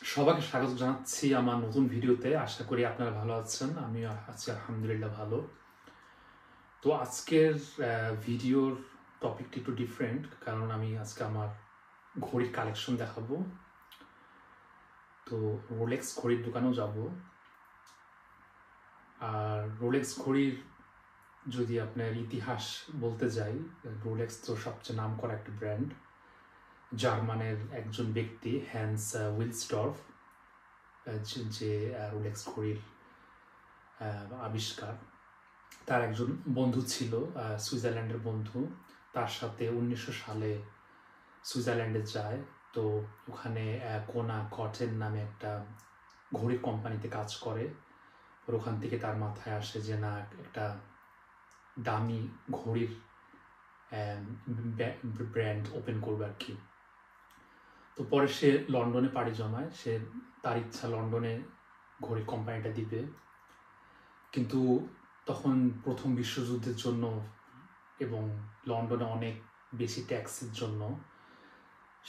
সবাইকে স্বাগত জানাচ্ছি আমার নতুন ভিডিওতে। আশা করি আপনারা ভালো আছেন। আমিও আছি আলহামদুলিল্লাহ ভালো। তো আজকের ভিডিওর টপিকটি একটু ডিফারেন্ট, কারণ আমি আজকে আমার ঘড়ির কালেকশন দেখাবো। তো রোলেক্স ঘড়ির দোকানেও যাব। আর রোলেক্স ঘড়ির যদি আপনার ইতিহাস বলতে যাই, রোলেক্স তো সবচেয়ে নামকরা একটা ব্র্যান্ড। জার্মানের একজন ব্যক্তি হ্যান্স উইলসডর্ফ, যে রোলেক্স ঘড়ির আবিষ্কার, তার একজন বন্ধু ছিল, সুইজারল্যান্ডের বন্ধু। তার সাথে 1900 সালে সুইজারল্যান্ডে যায়। তো ওখানে কোনা কটেন নামে একটা ঘড়ির কোম্পানিতে কাজ করে। ওখান থেকে তার মাথায় আসে যে না, একটা দামি ঘড়ির ব্র্যান্ড ওপেন করবে আর কি। তো পরে সে লন্ডনে পাড়ি জমায়। তার ইচ্ছা লন্ডনে ঘড়ির কোম্পানিটা দিবে, কিন্তু তখন প্রথম বিশ্বযুদ্ধের জন্য এবং লন্ডনে অনেক বেশি ট্যাক্সের জন্য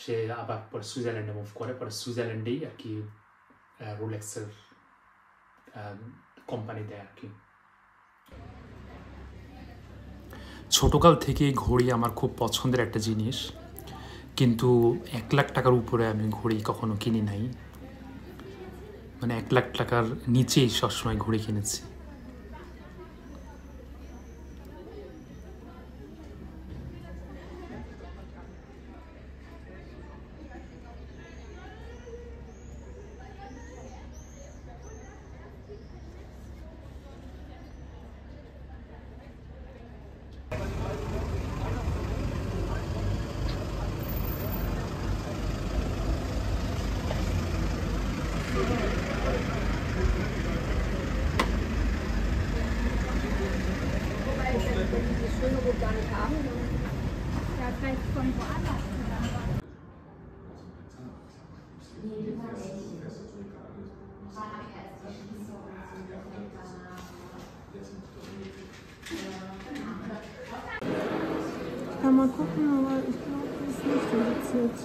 সে আবার পরে সুইজারল্যান্ডে মুভ করে। পরে সুইজারল্যান্ডেই আর কি রোলেক্সের কোম্পানি দেয় আর কি। ছোটকাল থেকেই ঘড়ি আমার খুব পছন্দের একটা জিনিস, কিন্তু 1 লাখ টাকার উপরে আমি ঘড়ি কখনো কিনি নাই। মানে 1 লাখ টাকার নিচেই সবসময় ঘড়ি কিনেছি। Die Schwinge wird gar nicht haben. Ja, vielleicht von woanders. Nee, du kannst nicht. Ich kann mal gucken, aber ich glaube, das ist nicht reduziert.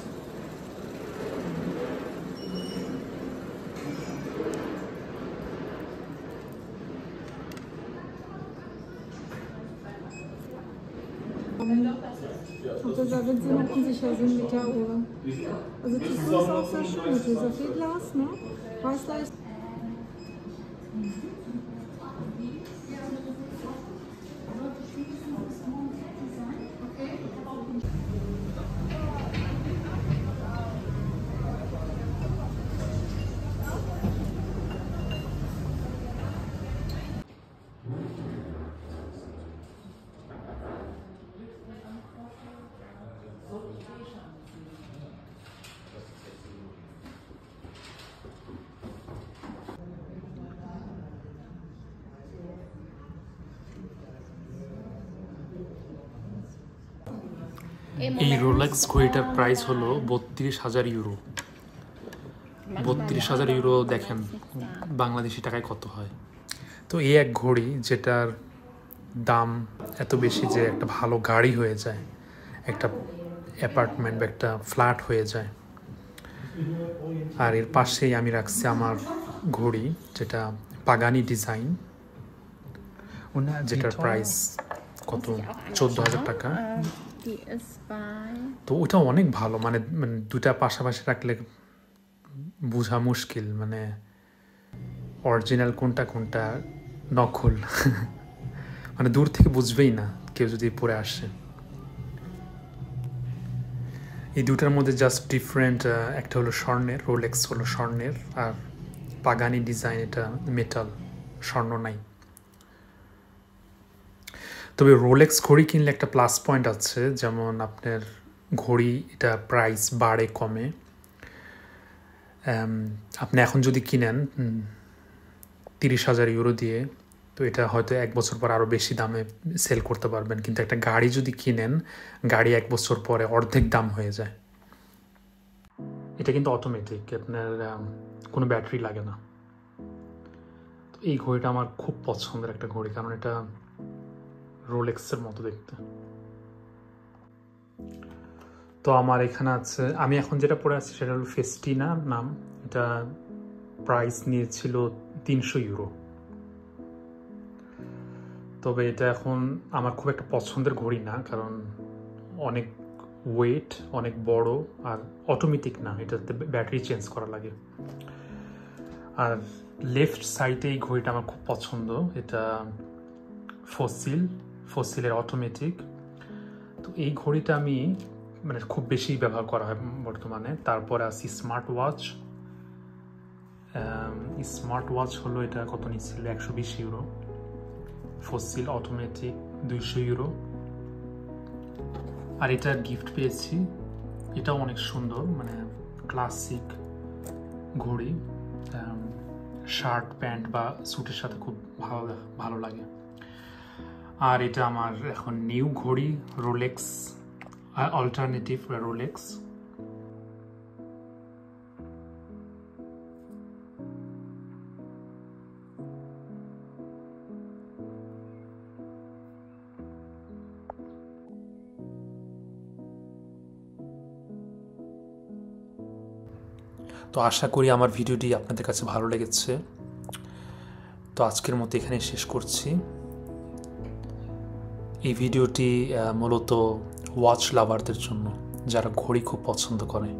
Auf der Seite, wenn sie noch unsicher sind mit der Uhr. Also die Uhr ist auch sehr schön mit dieser viel Glas, ne? Weißleicht. এই Rolex ঘড়িটার price হলো 32,000 euro. 32,000 euro দেখেন বাংলাদেশি টাকায় কত হয়। তো এই এক ঘড়ি যেটার দাম এত বেশি যে একটা ভালো গাড়ি হয়ে যায়, একটা অ্যাপার্টমেন্ট বা একটা ফ্ল্যাট হয়ে যায়। আর এর পাশেই আমি রাখছি আমার ঘড়ি, যেটা পাগানি ডিজাইন, যেটার প্রাইস কত 14,000 টাকা। তো ওটা অনেক ভালো, মানে দুটা পাশাপাশি রাখলে বোঝা মুশকিল, মানে অরিজিনাল কোনটা নকল মানে দূর থেকে বুঝবেই না কেউ যদি পরে আসে। এই দুটার মধ্যে জাস্ট ডিফারেন্ট, একটা হলো স্বর্ণের, রোলেক্স হলো স্বর্ণের, আর পাগানি ডিজাইন এটা মেটাল, স্বর্ণ নাই। তবে রোলেক্স ঘড়ি কিনলে একটা প্লাস পয়েন্ট আছে, যেমন আপনার ঘড়ি এটা প্রাইস বাড়ে কমে। আপনি এখন যদি কিনেন 30,000 ইউরো দিয়ে, তো এটা হয়তো 1 বছর পর আরও বেশি দামে সেল করতে পারবেন। কিন্তু একটা গাড়ি যদি কিনেন, গাড়ি 1 বছর পরে অর্ধেক দাম হয়ে যায়। এটা কিন্তু অটোমেটিক, আপনার কোনো ব্যাটারি লাগে না। তো এই ঘড়িটা আমার খুব পছন্দের একটা ঘড়ি, কারণ এটা রোলেক্সের মতো দেখতে। তো আমার এখানে আছে, আমি এখন যেটা পরে আছি সেটা হলো ফেস্টিনা নাম। এটা প্রাইস নিয়েছিল 300 ইউরো। তবে এটা এখন আমার খুব একটা পছন্দের ঘড়ি না, কারণ অনেক ওয়েট, অনেক বড়, আর অটোমেটিক না, এটাতে ব্যাটারি চেঞ্জ করা লাগে। আর লেফট সাইডে এই ঘড়িটা আমার খুব পছন্দ, এটা ফসিলের অটোমেটিক। তো এই ঘড়িটা আমি মানে খুব বেশি ব্যবহার করা হয় বর্তমানে। তারপরে আসি স্মার্ট ওয়াচ হলো, এটা কত নিচ্ছিল, 120 ইউরো। Fossil automatic 200 euro. আর এটা গিফট পেয়েছি, এটাও অনেক সুন্দর, মানে ক্লাসিক ঘড়ি, শার্ট প্যান্ট বা স্যুটের সাথে খুব ভালো লাগে। আর এটা আমার এখন নিউ ঘড়ি, রোলেক্স অল্টারনেটিভ রোলেক্স। তো আশা করি আমার ভিডিওটি আপনাদের কাছে ভালো লেগেছে। তো আজকের মতো এখানে শেষ করছি। এই ভিডিওটি মূলত ওয়াচ লাভারদের জন্য, যারা ঘড়ি খুব পছন্দ করে।